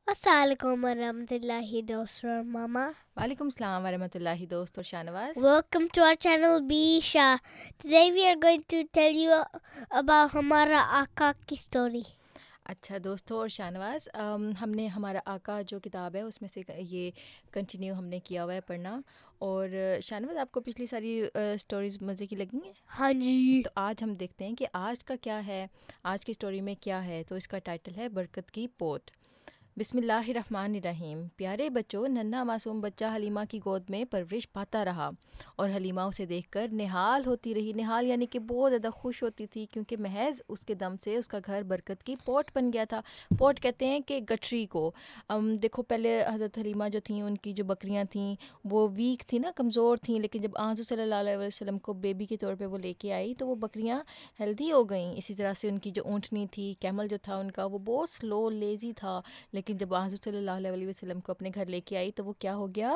السلام علیکم ورحمۃ اللہ دوست اور ماما. وعلیکم السلام ورحمۃ اللہ دوست اور Shahnawaz. Welcome to our channel Bisha. Today we are going to tell you about ہمارا آقا کی story. اچھا دوستوں اور شاہنواز، ہم نے ہمارا آقا جو کتاب ہے اس میں سے یہ کنٹینیو ہم نے کیا ہوا ہے پڑھنا. اور شاہنواز، آپ کو پچھلی ساری سٹوریز مزے کی لگی ہیں؟ ہاں جی. تو آج ہم دیکھتے ہیں کہ آج کا کیا ہے، آج کی سٹوری میں کیا ہے. تو اس کا ٹائٹل ہے برکت کی پوٹ. بسم اللہ الرحمن الرحیم. پیارے بچوں، ننھا معصوم بچہ حلیمہ کی گود میں پرورش پاتا رہا اور حلیمہ اسے دیکھ کر نہال ہوتی رہی. نہال یعنی کہ بہت زیادہ خوش ہوتی تھی، کیونکہ محض اس کے دم سے اس کا گھر برکت کی پوٹ بن گیا تھا. پوٹ کہتے ہیں کہ گٹھری کو. دیکھو پہلے حضرت حلیمہ جو تھیں، ان کی جو بکریاں تھیں وہ ویک تھیں نا، کمزور تھیں، لیکن جب حضور صلی اللہ علیہ وسلم کو بیبی کے طور پہ وہ لے کے آئی تو وہ بکریاں ہیلدی ہو گئیں. اسی طرح سے ان کی جو اونٹنی تھی، کیمل جو تھا ان کا، وہ بہت سلو لیزی تھا، لیکن جب حضور صلی اللہ علیہ وسلم کو اپنے گھر لے کے آئی تو وہ کیا ہو گیا؟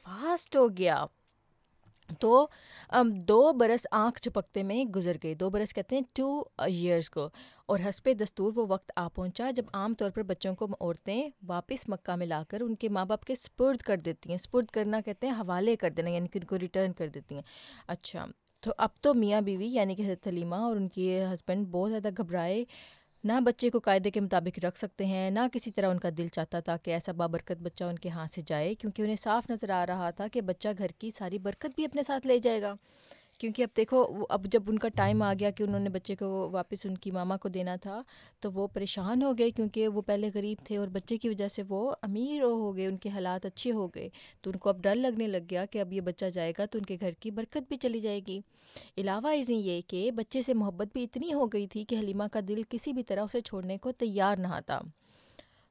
فاسٹ ہو گیا. تو 2 برس آنکھ جھپکتے میں گزر گئے. 2 برس کہتے ہیں 2 ایئرس کو. اور حسب دستور وہ وقت آ پہنچا جب عام طور پر بچوں کو عورتیں واپس مکہ میں لا کر ان کے ماں باپ کے سپرد کر دیتی ہیں. سپرد کرنا کہتے ہیں حوالے کر دینا، یعنی کہ ان کو ریٹرن کر دیتی ہیں. اچھا، تو اب تو میاں بیوی یعنی کہ حضرت حلیمہ اور ان کے ہسبینڈ بہت زیادہ گھبرائے. نہ بچے کو قاعدے کے مطابق رکھ سکتے ہیں، نہ کسی طرح ان کا دل چاہتا تھا کہ ایسا بابرکت بچہ ان کے ہاتھ سے جائے، کیونکہ انہیں صاف نظر آ رہا تھا کہ بچہ گھر کی ساری برکت بھی اپنے ساتھ لے جائے گا. کیونکہ اب دیکھو، اب جب ان کا ٹائم آ گیا کہ انہوں نے بچے کو واپس ان کی ماما کو دینا تھا تو وہ پریشان ہو گئے، کیونکہ وہ پہلے غریب تھے اور بچے کی وجہ سے وہ امیر ہو گئے، ان کے حالات اچھے ہو گئے. تو ان کو اب ڈر لگنے لگ گیا کہ اب یہ بچہ جائے گا تو ان کے گھر کی برکت بھی چلی جائے گی. علاوہ ازیں یہ کہ بچے سے محبت بھی اتنی ہو گئی تھی کہ حلیمہ کا دل کسی بھی طرح اسے چھوڑنے کو تیار نہ تھا،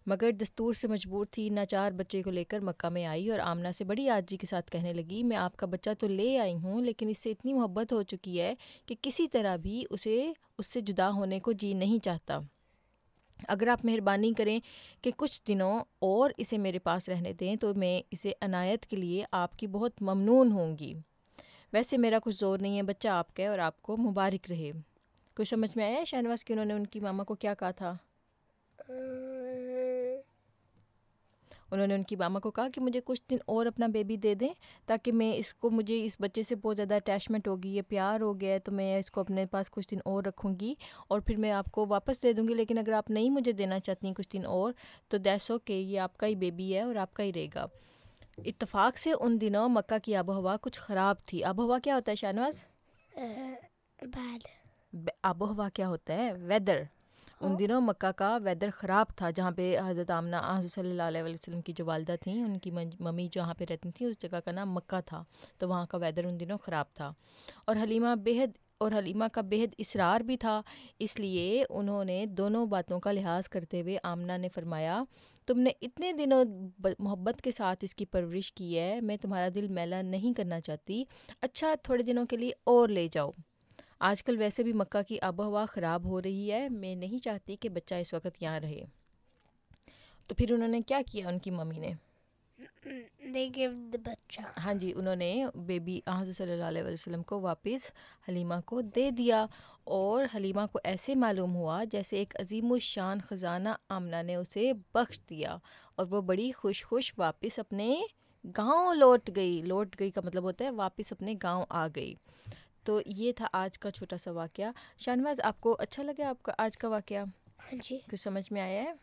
مگر دستور سے مجبور تھی. ناچار بچے کو لے کر مکہ میں آئی اور آمنہ سے بڑی عاجزی کے ساتھ کہنے لگی، میں آپ کا بچہ تو لے آئی ہوں، لیکن اس سے اتنی محبت ہو چکی ہے کہ کسی طرح بھی اسے اس سے جدا ہونے کو جی نہیں چاہتا. اگر آپ مہربانی کریں کہ کچھ دنوں اور اسے میرے پاس رہنے دیں تو میں اسے عنایت کے لیے آپ کی بہت ممنون ہوں گی. ویسے میرا کچھ زور نہیں ہے، بچہ آپ کا ہے اور آپ کو مبارک رہے. کچھ سمجھ میں آیا شاہنواز کہ انہوں نے ان کی ماما کو کیا کہا تھا؟ انہوں نے ان کی ماما کو کہا کہ مجھے کچھ دن اور اپنا بیبی دے دیں تاکہ میں مجھے اس بچے سے بہت زیادہ اٹیچمنٹ ہوگی، یہ پیار ہو گیا ہے، تو میں اس کو اپنے پاس کچھ دن اور رکھوں گی اور پھر میں آپ کو واپس دے دوں گی. لیکن اگر آپ نہیں مجھے دینا چاہتی ہیں کچھ دن اور تو دیٹس اوکے، یہ آپ کا ہی بیبی ہے اور آپ کا ہی رہے گا. اتفاق سے ان دنوں مکہ کی آب و ہوا کچھ خراب تھی. آب و ہوا کیا ہوتا ہے شاہنواز؟ Bad. آب و ہوا کیا ہوتا ہے؟ ویدر. ان دنوں مکہ کا ویدر خراب تھا، جہاں پہ حضرت آمنہ حضرت صلی اللہ علیہ وسلم کی جو والدہ تھیں، ان کی ممی جہاں پہ رہتی تھیں اس جگہ کا نام مکہ تھا. تو وہاں کا ویدر ان دنوں خراب تھا اور حلیمہ کا بےحد اصرار بھی تھا. اس لیے انہوں نے دونوں باتوں کا لحاظ کرتے ہوئے آمنہ نے فرمایا، تم نے اتنے دنوں محبت کے ساتھ اس کی پرورش کی ہے، میں تمہارا دل میلا نہیں کرنا چاہتی. اچھا، تھوڑے دنوں کے لیے اور لے جاؤ. آج کل ویسے بھی مکہ کی آب و ہوا خراب ہو رہی ہے، میں نہیں چاہتی کہ بچہ اس وقت یہاں رہے. تو پھر انہوں نے کیا کیا ان کی ممی نے؟ They give the بچہ. ہاں جی، انہوں نے بیبی حضرت صلی اللہ علیہ وسلم کو واپس حلیمہ کو دے دیا. اور حلیمہ کو ایسے معلوم ہوا جیسے ایک عظیم الشان خزانہ آمنہ نے اسے بخش دیا اور وہ بڑی خوش واپس اپنے گاؤں لوٹ گئی کا مطلب ہوتا ہے واپس اپنے گاؤں آ گئی. تو یہ تھا آج کا چھوٹا سا واقعہ. شاہنواز، آپ کو اچھا لگا آپ کا آج کا واقعہ؟ ہاں جی. کچھ سمجھ میں آیا ہے؟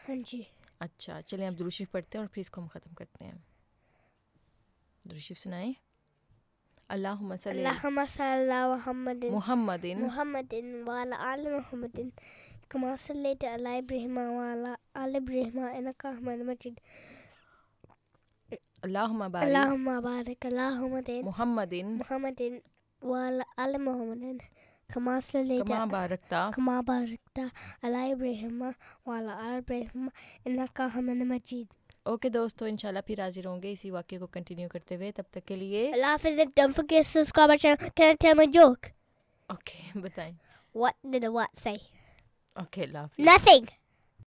ہاں جی. اچھا، چلیں اب درود شریف پڑھتے ہیں اور پھر اس کو ہم ختم کرتے ہیں. درود شریف سنائیں. اللہم صلی علی محمد محمد وعلی آل محمد کما صلیت علی ابراہیم وعلی آل ابراہیم انک حمید مجید. اللہم بارک علی محمد وعلی آل محمد کما صلیت بارکتا علی ابراہیم وعلی آل ابراہیم انک حمید مجید. اوکے دوستو، انشاءاللہ پھر حاضر ہوں گے اسی واقعے کو کنٹینیو کرتے ہوئے. تب تک کے لیے اللہ حافظ. Don't forget to subscribe our channel. Can I tell my joke? Okay بتائیں. What did the what say? Okay, اللہ حافظ. Nothing.